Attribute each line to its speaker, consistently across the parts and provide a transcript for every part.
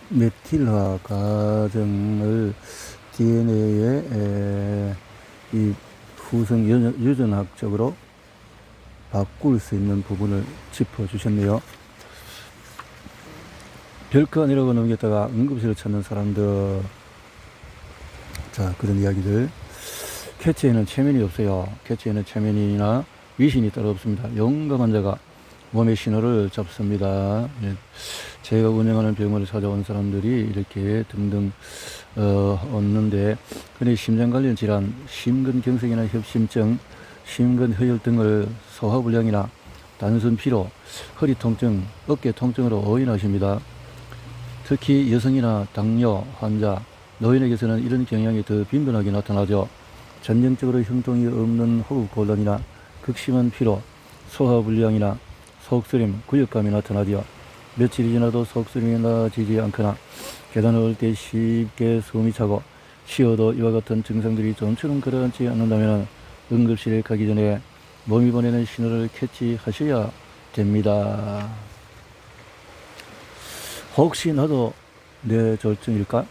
Speaker 1: 메틸화 과정을 DNA의 이 후성 유전학적으로 바꿀 수 있는 부분을 짚어주셨네요. 별거 아니라고 넘겼다가 응급실을 찾는 사람들, 자, 그런 이야기들. 개체에는 체면이 없어요. 개체에는 체면이나 위신이 따로 없습니다. 용감한 자가 몸의 신호를 잡습니다. 제가 운영하는 병원을 찾아온 사람들이 이렇게 등등 얻는데, 근데 심장 관련 질환, 심근경색이나 협심증, 심근허혈 등을 소화불량이나 단순 피로, 허리 통증, 어깨 통증으로 오인하십니다. 특히 여성이나 당뇨 환자, 노인에게서는 이런 경향이 더 빈번하게 나타나죠. 전형적으로 형통이 없는 호흡곤란이나 극심한 피로, 소화불량이나 속쓰림, 구역감이 나타나죠. 며칠이 지나도 속쓰림이 나아지지 않거나 계단을 올 때 쉽게 숨이 차고 쉬어도 이와 같은 증상들이 좀처럼 가라앉지 않는다면 응급실에 가기 전에 몸이 보내는 신호를 캐치하셔야 됩니다. 혹시 나도 뇌졸중일까?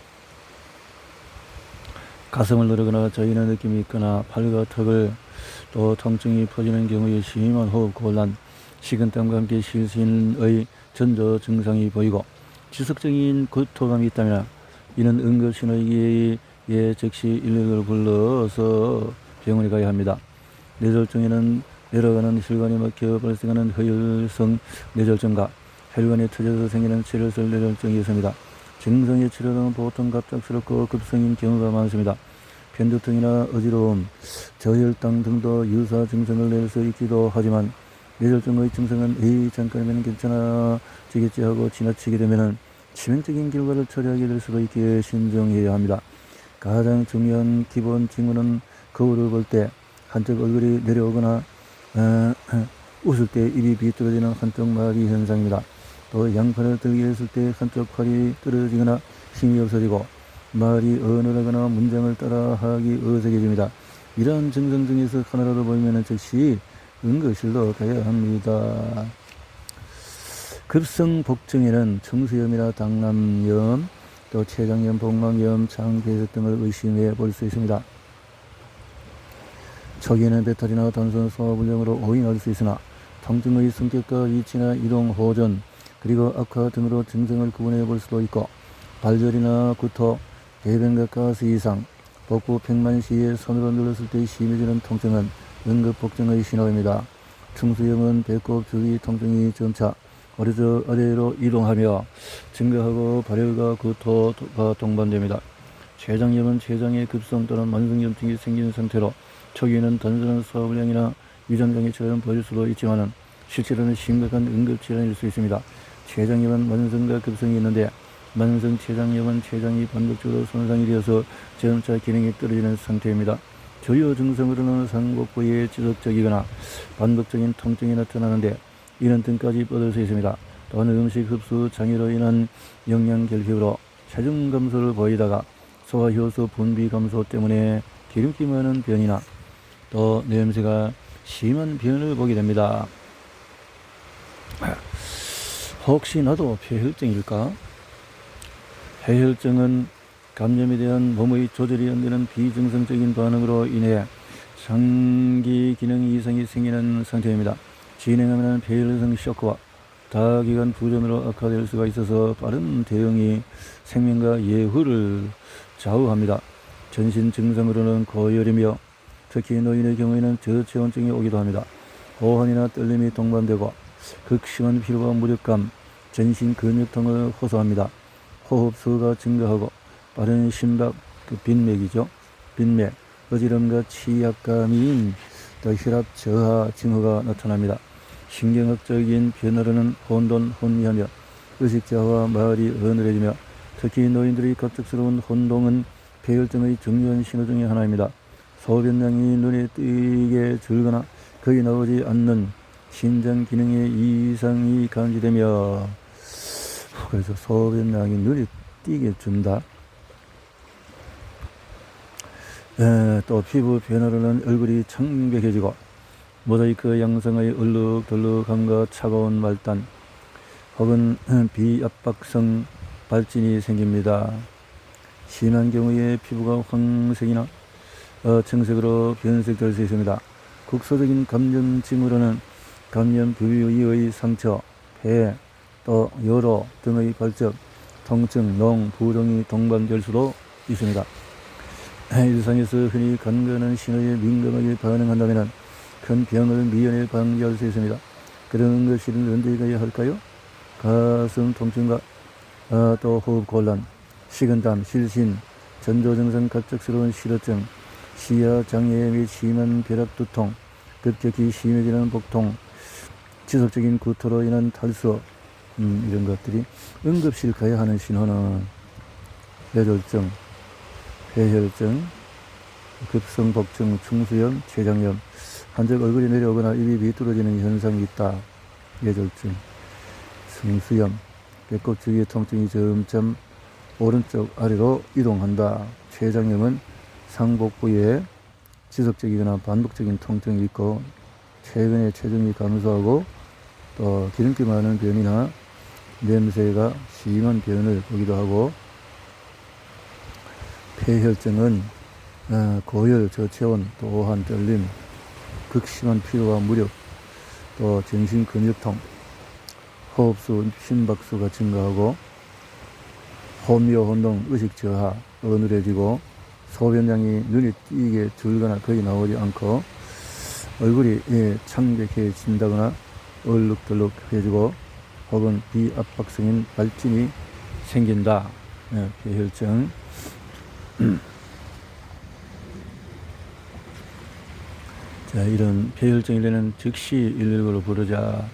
Speaker 1: 가슴을 누르거나 저리는 느낌이 있거나 팔과 턱을 또 통증이 퍼지는 경우에 심한 호흡곤란, 식은땀과 함께 실신의 전조 증상이 보이고 지속적인 구토감이 있다면 이는 응급신호이기에 즉시 119를 불러서 병원에 가야 합니다. 뇌졸중에는 내려가는 혈관이 막혀 발생하는 허혈성 뇌졸중과 혈관이 터져서 생기는 출혈성 뇌졸중이 있습니다. 증상의 치료는 보통 갑작스럽고 급성인 경우가 많습니다. 편두통이나 어지러움, 저혈당 등도 유사 증상을 낼 수 있기도 하지만 뇌졸중의 증상은 잠깐이면 괜찮아지겠지 하고 지나치게 되면 치명적인 결과를 초래하게 될 수도 있기에 신중해야 합니다. 가장 중요한 기본 징후는 거울을 볼 때 한쪽 얼굴이 내려오거나 웃을 때 입이 비뚤어지는 한쪽 마비 현상입니다. 또 양팔을 들게 했을 때 한쪽 팔이 떨어지거나 힘이 없어지고 말이 어눌하거나 문장을 따라하기 어색해집니다. 이러한 증상 중에서 하나라도 보이면 즉시 응급실로 가야 합니다. 급성복증에는 청수염이나 당남염, 또 췌장염, 복막염, 장폐색 등을 의심해 볼 수 있습니다. 초기에는 배탈이나 단순 소화불량으로 오인할 수 있으나 통증의 성격과 위치나 이동 호전, 그리고 악화 등으로 증상을 구분해 볼 수도 있고 발절이나 구토, 배변과 가스 이상, 복부 팽만 시에 손으로 눌렀을 때 심해지는 통증은 응급복증의 신호입니다. 충수염은 배꼽 주위 통증이 점차 아래로 이동하며 증가하고 발열과 구토가 동반됩니다. 췌장염은 췌장의 급성 또는 만성염증이 생긴 상태로 초기에는 단순한 소화불량이나 위장장애처럼 보일 수도 있지만 실제로는 심각한 응급질환일 수 있습니다. 췌장염은 만성과 급성이 있는데 만성 췌장염은 췌장이 반복적으로 손상이 되어서 점차 기능이 떨어지는 상태입니다. 주요 증상으로는 상복부에 지속적이거나 반복적인 통증이 나타나는데 이런 등까지 뻗을 수 있습니다. 또한 음식 흡수 장애로 인한 영양 결핍으로 체중 감소를 보이다가 소화효소 분비 감소 때문에 기름기 많은 변이나 또 냄새가 심한 변을 보게 됩니다. 혹시 나도 폐혈증일까? 폐혈증은 감염에 대한 몸의 조절이 안 되는 비정상적인 반응으로 인해 장기 기능 이상이 생기는 상태입니다. 진행하면 폐혈성 쇼크와 다기관 부전으로 악화될 수가 있어서 빠른 대응이 생명과 예후를 좌우합니다. 전신 증상으로는 고열이며 특히 노인의 경우에는 저체온증이 오기도 합니다. 호환이나 떨림이 동반되고 극심한 피로와 무력감, 전신 근육통을 호소합니다. 호흡수가 증가하고 빠른 심박, 빈맥이죠. 빈맥, 어지럼과 취약감인 또 혈압 저하 징후가 나타납니다. 신경학적인 변화로는 혼돈, 혼미하며 의식저하와 말이 어눌해지며 특히 노인들의 갑작스러운 혼동은 폐혈증의 중요한 신호 중의 하나입니다. 소변량이 눈에 띄게 줄거나 거의 나오지 않는 신장 기능의 이상이 감지되며, 그래서 소변량이 눈에 띄게 준다. 또 피부 변화로는 얼굴이 청백해지고 모자이크 양상의 얼룩덜룩함과 차가운 말단 혹은 비압박성 발진이 생깁니다. 심한 경우에 피부가 황색이나 청색으로 변색될 수 있습니다. 국소적인 감염증으로는 감염 부위의 상처, 폐, 또 여로 등의 발적, 통증, 농, 부종이 동반될 수도 있습니다. 일상에서 흔히 간과하는 신호에 민감하게 반응한다면 큰 병을 미연에 방지할 수 있습니다. 그런 응급실은 언제 가야 할까요? 가슴 통증과 또 호흡 곤란, 식은땀, 실신, 전조 증상, 갑작스러운 실어증, 시야 장애 및 심한 벼락 두통, 급격히 심해지는 복통, 지속적인 구토로 인한 탈수, 이런 것들이 응급실 가야 하는 신호는 뇌졸중, 폐혈증, 급성복증, 충수염, 췌장염, 한적 얼굴이 내려오거나 입이 비뚤어지는 현상이 있다. 뇌졸중, 승수염, 배꼽 주위의 통증이 점점 오른쪽 아래로 이동한다. 췌장염은 상복부에 지속적이거나 반복적인 통증이 있고 최근에 체중이 감소하고 또 기름기 많은 변이나 냄새가 심한 변을 보기도 하고, 폐혈증은 고열, 저체온, 또한 떨림, 극심한 피로와 무력, 또 전신 근육통, 호흡수, 심박수가 증가하고 호미오 혼동, 의식 저하, 어눌해지고 소변량이 눈에 띄게 줄거나 거의 나오지 않고 얼굴이 창백해진다거나 얼룩덜룩해지고 혹은 비압박성인 발진이 생긴다. 폐혈증. 자, 이런 폐혈증이라는 즉시 119로 부르자.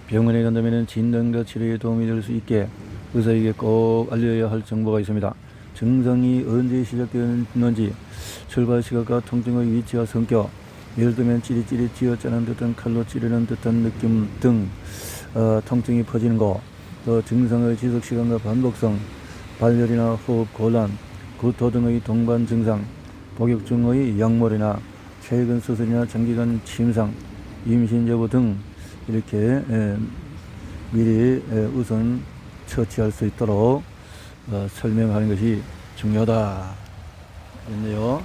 Speaker 1: 병원에 간다면 진단과 치료에 도움이 될 수 있게 의사에게 꼭 알려야 할 정보가 있습니다. 증상이 언제 시작되었는지, 출발 시각과 통증의 위치와 성격, 예를 들면 찌릿찌릿 쥐어짜는 듯한 칼로 찌르는 듯한 느낌 등 통증이 퍼지는 것, 또 증상의 지속 시간과 반복성, 발열이나 호흡 곤란, 구토 등의 동반 증상, 복역 중의 약물이나 최근 수술이나 장기간 침상, 임신 여부 등 이렇게 미리 우선 처치할 수 있도록 설명하는 것이 중요하다. 그렇네요.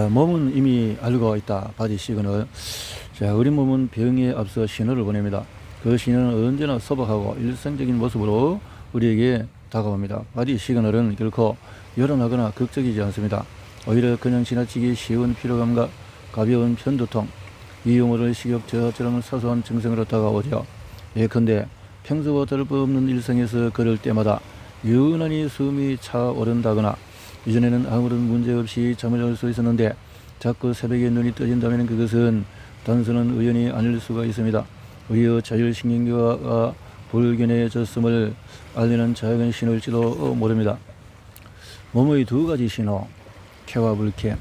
Speaker 1: 몸은 이미 알고 있다. 바디 시그널. 자, 우리 몸은 병에 앞서 신호를 보냅니다. 그 신호는 언제나 소박하고 일상적인 모습으로 우리에게 다가옵니다. 바디 시그널은 결코 요란하거나 극적이지 않습니다. 오히려 그냥 지나치기 쉬운 피로감과 가벼운 편두통, 이유모를 식욕 저하처럼 사소한 증상으로 다가오죠. 예컨대 평소와 다를바없는 일상에서 걸을 때마다 유난히 숨이 차오른다거나, 이전에는 아무런 문제없이 잠을 잘 수 있었는데 자꾸 새벽에 눈이 떠진다면 그것은 단순한 우연이 아닐 수가 있습니다. 우리의 자율신경계가 불균형해졌음을 알리는 작은 신호일지도 모릅니다. 몸의 두 가지 신호, 쾌와 불쾌.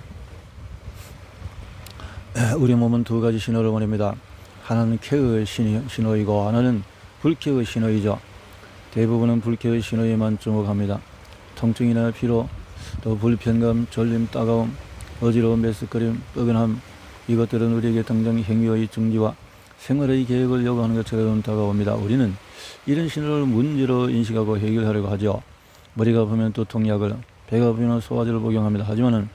Speaker 1: 우리 몸은 두 가지 신호를 보냅니다. 하나는 쾌의 신호이고 하나는 불쾌의 신호이죠. 대부분은 불쾌의 신호에만 주목합니다. 통증이나 피로, 또 불편감, 졸림, 따가움, 어지러움, 메스꺼림, 뻐근함, 이것들은 우리에게 당장 행위의 중지와 생활의 계획을 요구하는 것처럼 다가옵니다. 우리는 이런 신호를 문제로 인식하고 해결하려고 하죠. 머리가 아프면 두통약을, 배가 아프면 소화제를 복용합니다. 하지만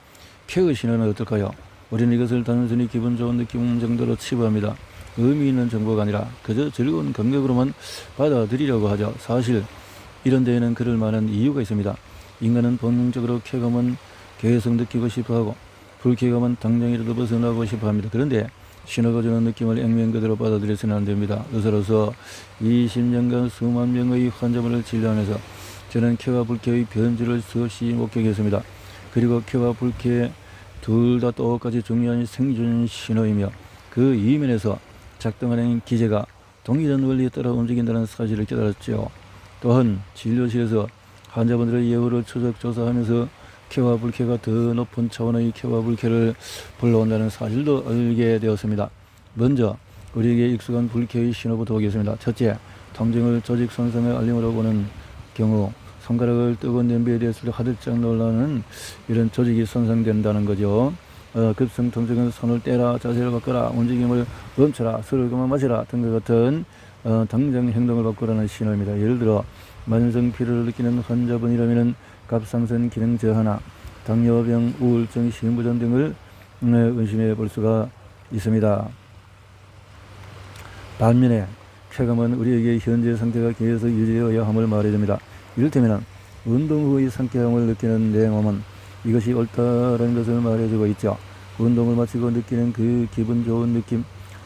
Speaker 1: 쾌의 신호는 어떨까요? 우리는 이것을 단순히 기분 좋은 느낌 정도로 치부합니다. 의미 있는 정보가 아니라 그저 즐거운 감각으로만 받아들이려고 하죠. 사실 이런 데에는 그럴 만한 이유가 있습니다. 인간은 본능적으로 쾌감은 계속 느끼고 싶어하고 불쾌감은 당장이라도 벗어나고 싶어합니다. 그런데 신호가 주는 느낌을 액면 그대로 받아들여서는 안 됩니다. 의사로서 20년간 수만 명의 환자분을 진료하면서 저는 쾌와 불쾌의 변주를 수없이 목격했습니다. 그리고 쾌와 불쾌 둘 다 똑같이 중요한 생존 신호이며 그 이면에서 작동하는 기제가 동일한 원리에 따라 움직인다는 사실을 깨달았죠. 또한 진료실에서 환자분들의 예후를 추적 조사하면서 쾌와 불쾌가 더 높은 차원의 쾌와 불쾌를 불러온다는 사실도 알게 되었습니다. 먼저 우리에게 익숙한 불쾌의 신호부터 보겠습니다. 첫째, 통증을 조직 손상의 알림으로 보는 경우, 손가락을 뜨거운 냄비에 대었을 때 화들짝 놀라는 이런 조직이 손상된다는 거죠. 급성 통증은 손을 떼라, 자세를 바꿔라, 움직임을 멈춰라, 술을 그만 마시라 등과 같은 당장 행동을 바꾸라는 신호입니다. 예를 들어 만성 피로를 느끼는 환자분이라면 갑상선 기능 저하나 당뇨병, 우울증, 심부전 등을 의심해 볼 수가 있습니다. 반면에 쾌감은 우리에게 현재 상태가 계속 유지되어야 함을 말해줍니다. 이를테면 운동 후의 상쾌함을 느끼는 내 몸은 이것이 옳다라는 것을 말해주고 있죠. 운동을 마치고 느끼는 그 기분 좋은 느낌,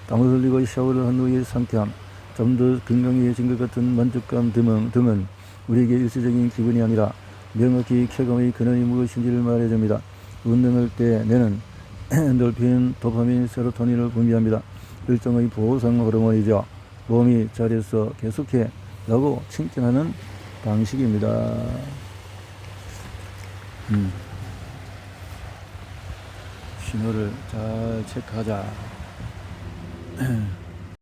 Speaker 1: 땀을 흘리고 샤워를 한 후의 상쾌함, 좀 더 건강해진 것 같은 만족감 등은 우리에게 일시적인 기분이 아니라 명확히 쾌감의 근원이 무엇인지를 말해줍니다. 운동할 때 뇌는 엔돌핀, 도파민, 세로토닌을 분비합니다. 일종의 보상 호르몬이죠. 몸이 잘했어, 계속해 라고 칭찬하는 방식입니다. 신호를 잘 체크하자.